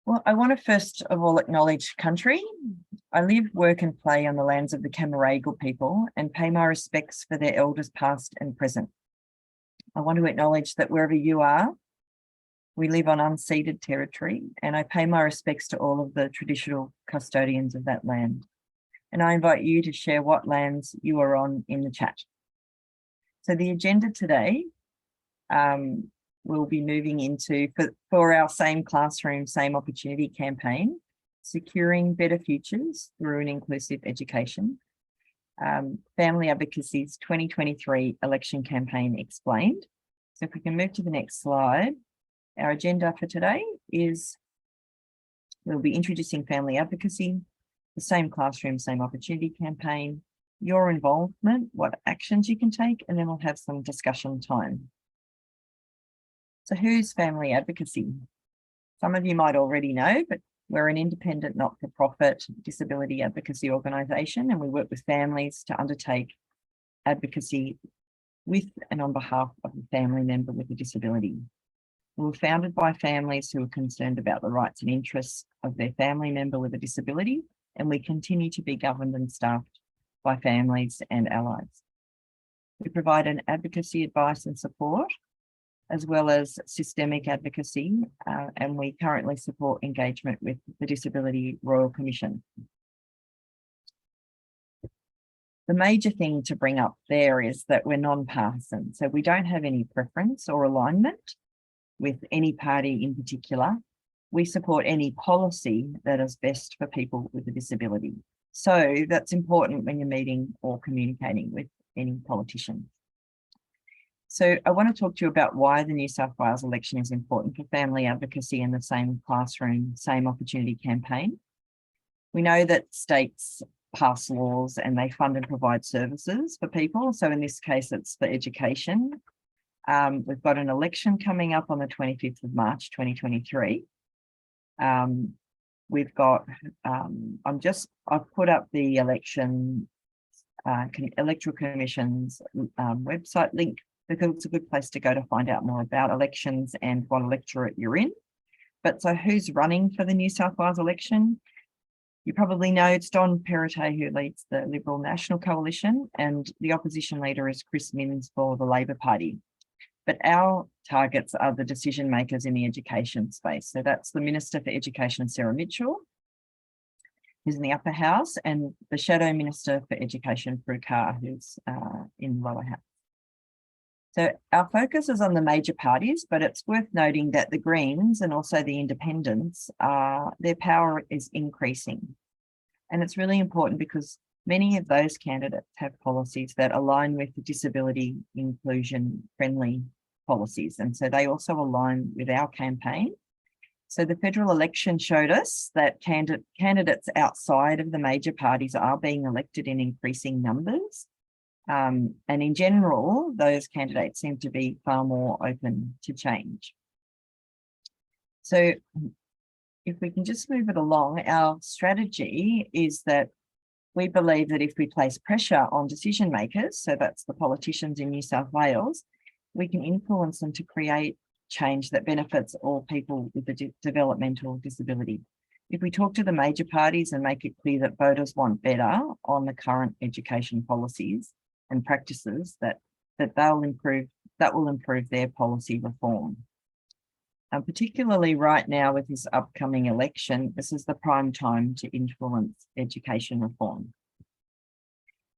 Well, I want to first of all acknowledge country. I live, work and play on the lands of the Cammeraygal people and pay my respects for their elders past and present. I want to acknowledge that wherever you are, we live on unceded territory, and I pay my respects to all of the traditional custodians of that land. And I invite you to share what lands you are on in the chat. So the agenda today, we'll be moving into, for our Same Classroom, Same Opportunity campaign, securing better futures through an inclusive education. Family Advocacy's 2023 election campaign explained. So if we can move to the next slide, our agenda for today is we'll be introducing Family Advocacy, the Same Classroom, Same Opportunity campaign, your involvement, what actions you can take, and then we'll have some discussion time. So who's Family Advocacy? Some of you might already know, but we're an independent, not-for-profit disability advocacy organisation, and we work with families to undertake advocacy with and on behalf of a family member with a disability. We were founded by families who are concerned about the rights and interests of their family member with a disability, and we continue to be governed and staffed by families and allies. We provide an advocacy advice and support, as well as systemic advocacy, and we currently support engagement with the Disability Royal Commission. The major thing to bring up there is that we're non-partisan, so we don't have any preference or alignment with any party in particular. We support any policy that is best for people with a disability. So that's important when you're meeting or communicating with any politician. So I want to talk to you about why the New South Wales election is important for family advocacy and the Same Classroom, Same Opportunity campaign. We know that states pass laws and they fund and provide services for people. So in this case, it's for education. We've got an election coming up on the 25th of March, 2023. We've got, I've put up the Electoral Commission's website link, because it's a good place to go to find out more about elections and what electorate you're in. But so who's running for the New South Wales election? You probably know it's Don Perrottet who leads the Liberal National Coalition, and the opposition leader is Chris Minns for the Labor Party. But our targets are the decision makers in the education space. So that's the Minister for Education, Sarah Mitchell, who's in the upper house, and the Shadow Minister for Education, Prue Car, who's in the lower house. So our focus is on the major parties, but it's worth noting that the Greens and also the Independents, their power is increasing. And it's really important because many of those candidates have policies that align with the disability inclusion friendly policies. And so they also align with our campaign. So the federal election showed us that candidates outside of the major parties are being elected in increasing numbers. And in general, those candidates seem to be far more open to change. So if we can just move it along, our strategy is that we believe that if we place pressure on decision makers, so that's the politicians in New South Wales, we can influence them to create change that benefits all people with a developmental disability. If we talk to the major parties and make it clear that voters want better on the current education policies and practices, that will improve their policy reform. Particularly right now with this upcoming election, this is the prime time to influence education reform.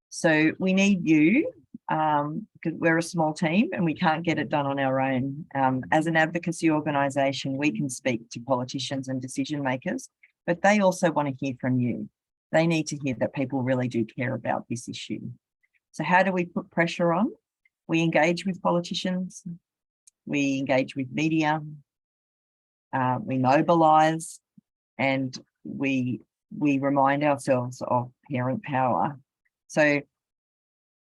So we need you, because we're a small team and we can't get it done on our own. As an advocacy organisation, we can speak to politicians and decision makers, but they also want to hear from you. They need to hear that people really do care about this issue. So how do we put pressure on? We engage with politicians, we engage with media, we mobilise, and we remind ourselves of parent power. So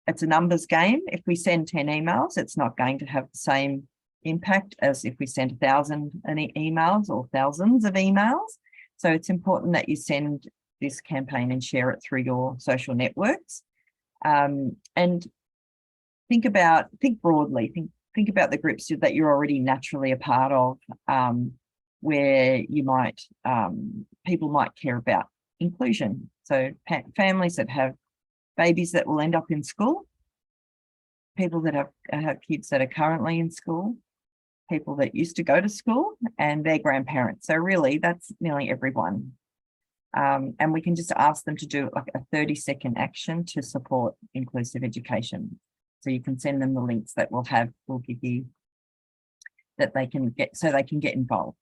it's a numbers game. If we send 10 emails, it's not going to have the same impact as if we send 1,000 emails or thousands of emails. So it's important that you send this campaign and share it through your social networks. And think broadly, think about the groups that you're already naturally a part of. where you might, people might care about inclusion. So families that have babies that will end up in school, people that have kids that are currently in school, people that used to go to school, and their grandparents. So really that's nearly everyone. And we can just ask them to do like a 30-second action to support inclusive education. So you can send them the links that we'll give you that they can get, so they can get involved.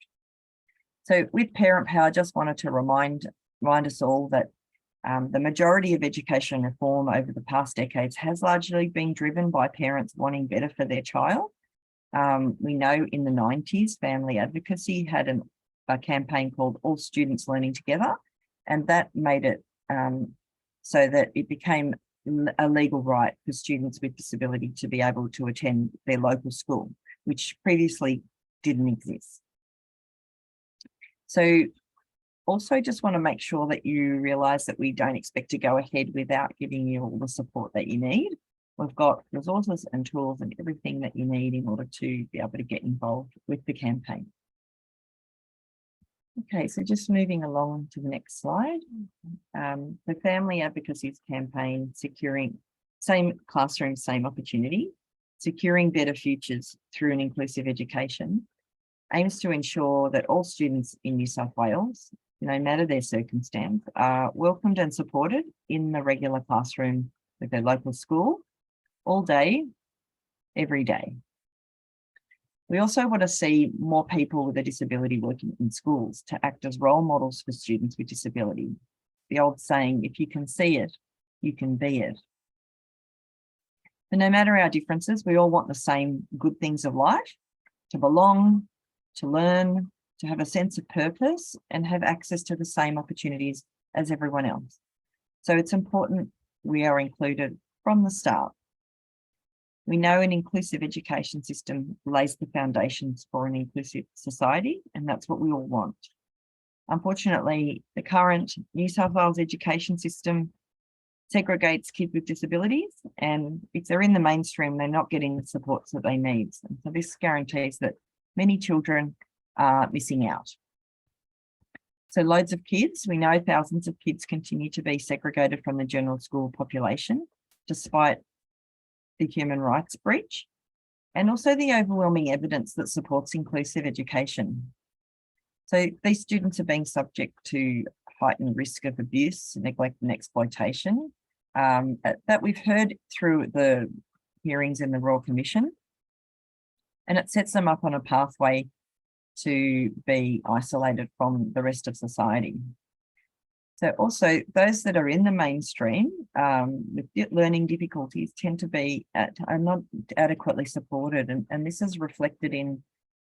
So with Parent Power, I just wanted to remind us all that the majority of education reform over the past decades has largely been driven by parents wanting better for their child. We know in the 90s, Family Advocacy had a campaign called All Students Learning Together, and that made it so that it became a legal right for students with disability to be able to attend their local school, which previously didn't exist. So also just want to make sure that you realise that we don't expect to go ahead without giving you all the support that you need. We've got resources and tools and everything that you need in order to be able to get involved with the campaign. Okay, so just moving along to the next slide. The Family Advocacy's campaign, securing same classroom, same opportunity, securing better futures through an inclusive education, aims to ensure that all students in New South Wales, no matter their circumstance, are welcomed and supported in the regular classroom with their local school, all day, every day. We also want to see more people with a disability working in schools to act as role models for students with disability. The old saying, if you can see it, you can be it. And no matter our differences, we all want the same good things of life: to belong, to learn, to have a sense of purpose, and have access to the same opportunities as everyone else. So it's important we are included from the start. We know an inclusive education system lays the foundations for an inclusive society, and that's what we all want. Unfortunately, the current New South Wales education system segregates kids with disabilities, and if they're in the mainstream, they're not getting the supports that they need. And so this guarantees that many children are missing out. So loads of kids, we know thousands of kids continue to be segregated from the general school population, despite the human rights breach, and also the overwhelming evidence that supports inclusive education. So these students are being subject to heightened risk of abuse, neglect, and exploitation that we've heard through the hearings in the Royal Commission, and it sets them up on a pathway to be isolated from the rest of society. So also those that are in the mainstream with learning difficulties tend to be are not adequately supported, and this is reflected in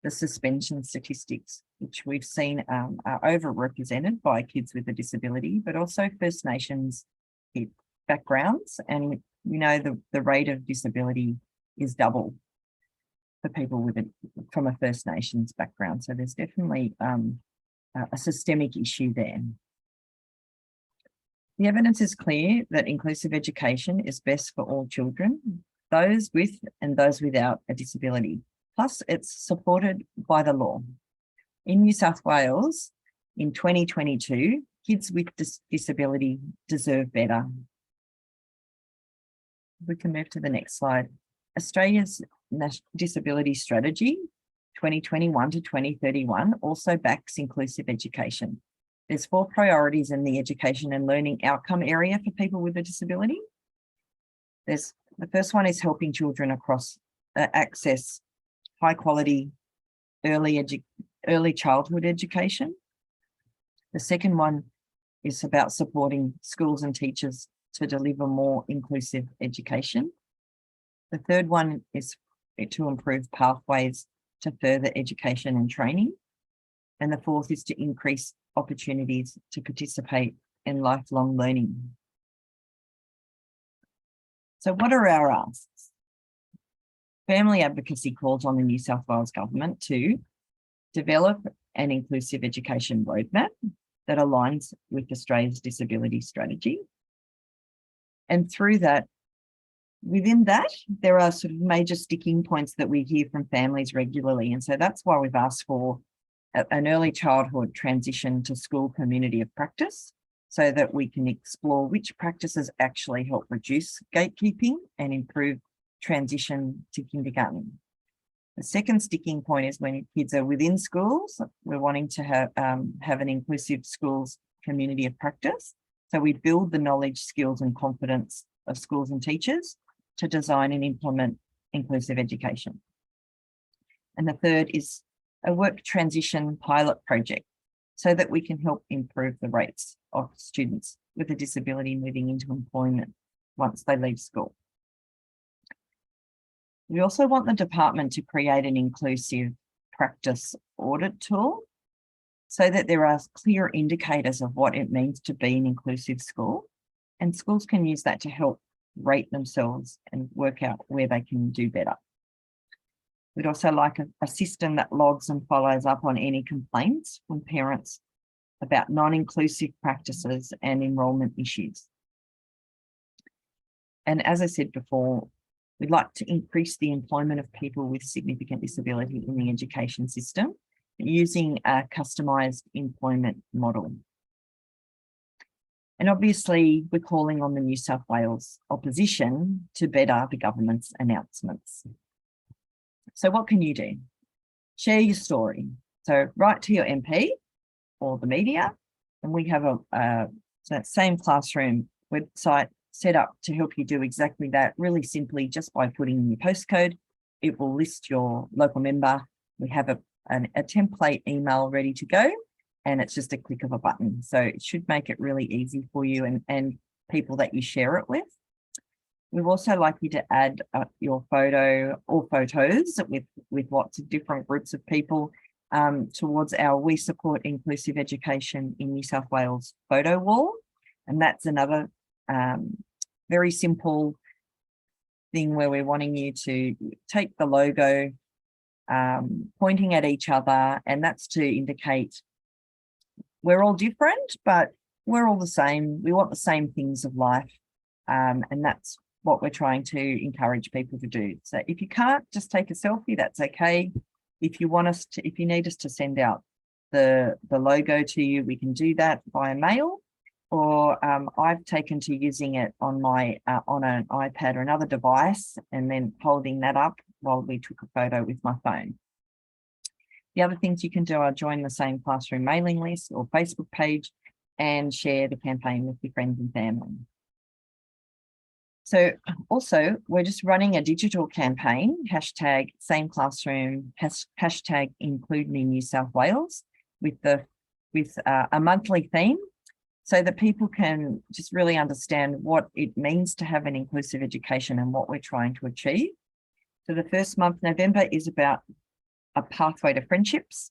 the suspension statistics, which we've seen are overrepresented by kids with a disability, but also First Nations backgrounds. And we know the rate of disability is double for people with from a First Nations background. So there's definitely a systemic issue there. The evidence is clear that inclusive education is best for all children, those with and those without a disability. Plus, it's supported by the law. In New South Wales, in 2022, kids with disability deserve better. We can move to the next slide. Australia's Disability Strategy 2021 to 2031 also backs inclusive education. There's 4 priorities in the education and learning outcome area for people with a disability. The first one is helping children across access high quality early childhood education. The second one is about supporting schools and teachers to deliver more inclusive education. The third one is to improve pathways to further education and training. And the fourth is to increase opportunities to participate in lifelong learning. So what are our asks? Family Advocacy calls on the New South Wales Government to develop an inclusive education roadmap that aligns with Australia's disability strategy. And through that, within that, there are sort of major sticking points that we hear from families regularly. And so that's why we've asked for an early childhood transition to school community of practice, so that we can explore which practices actually help reduce gatekeeping and improve transition to kindergarten. The second sticking point is when kids are within schools, we're wanting to have an inclusive schools community of practice. So we build the knowledge, skills and confidence of schools and teachers to design and implement inclusive education. And the third is a work transition pilot project, so that we can help improve the rates of students with a disability moving into employment once they leave school. We also want the department to create an inclusive practice audit tool, so that there are clear indicators of what it means to be an inclusive school, and schools can use that to help rate themselves and work out where they can do better. We'd also like a system that logs and follows up on any complaints from parents about non-inclusive practices and enrolment issues. And as I said before, we'd like to increase the employment of people with significant disability in the education system using a customised employment model. And obviously, we're calling on the New South Wales opposition to better the government's announcements. So what can you do? Share your story. So write to your MP or the media, and we have that same classroom website set up to help you do exactly that, really simply just by putting in your postcode. It will list your local member. We have a template email ready to go, and it's just a click of a button. So it should make it really easy for you and people that you share it with. We'd also like you to add your photo or photos with lots of different groups of people towards our We Support Inclusive Education in New South Wales photo wall. And that's another very simple thing where we're wanting you to take the logo, pointing at each other, and that's to indicate we're all different, but we're all the same. We want the same things of life, and that's what we're trying to encourage people to do. So if you can't just take a selfie, that's okay. If you want us to, if you need us to send out the logo to you, we can do that via mail, or I've taken to using it on my on an iPad or another device, and then holding that up while we took a photo with my phone. The other things you can do are join the same classroom mailing list or Facebook page and share the campaign with your friends and family. So also, we're just running a digital campaign, hashtag same classroom, hashtag include me New South Wales, with a monthly theme, so that people can just really understand what it means to have an inclusive education and what we're trying to achieve. So the first month, November, is about a pathway to friendships.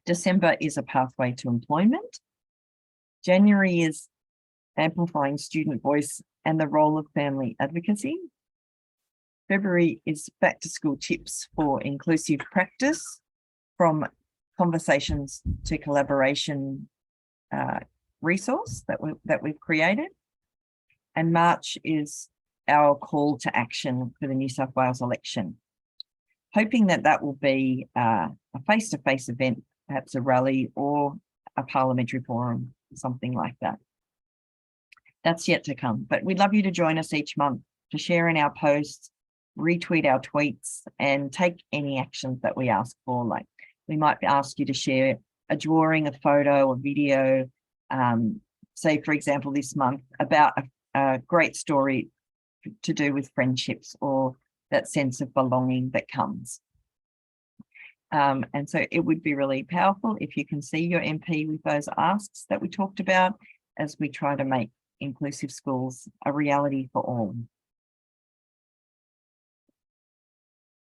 December is a pathway to employment. January is amplifying student voice and the role of family advocacy. February is back to school tips for inclusive practice, from conversations to collaboration resource that we've created. And March is our call to action for the New South Wales election, hoping that will be a face-to-face event, perhaps a rally or a parliamentary forum, something like that. That's yet to come, but we'd love you to join us each month to share in our posts, retweet our tweets, and take any actions that we ask for. Like, we might ask you to share a drawing, a photo, or video, say, for example, this month, about a great story to do with friendships or that sense of belonging that comes. And so it would be really powerful if you can see your MP with those asks that we talked about, as we try to make inclusive schools a reality for all.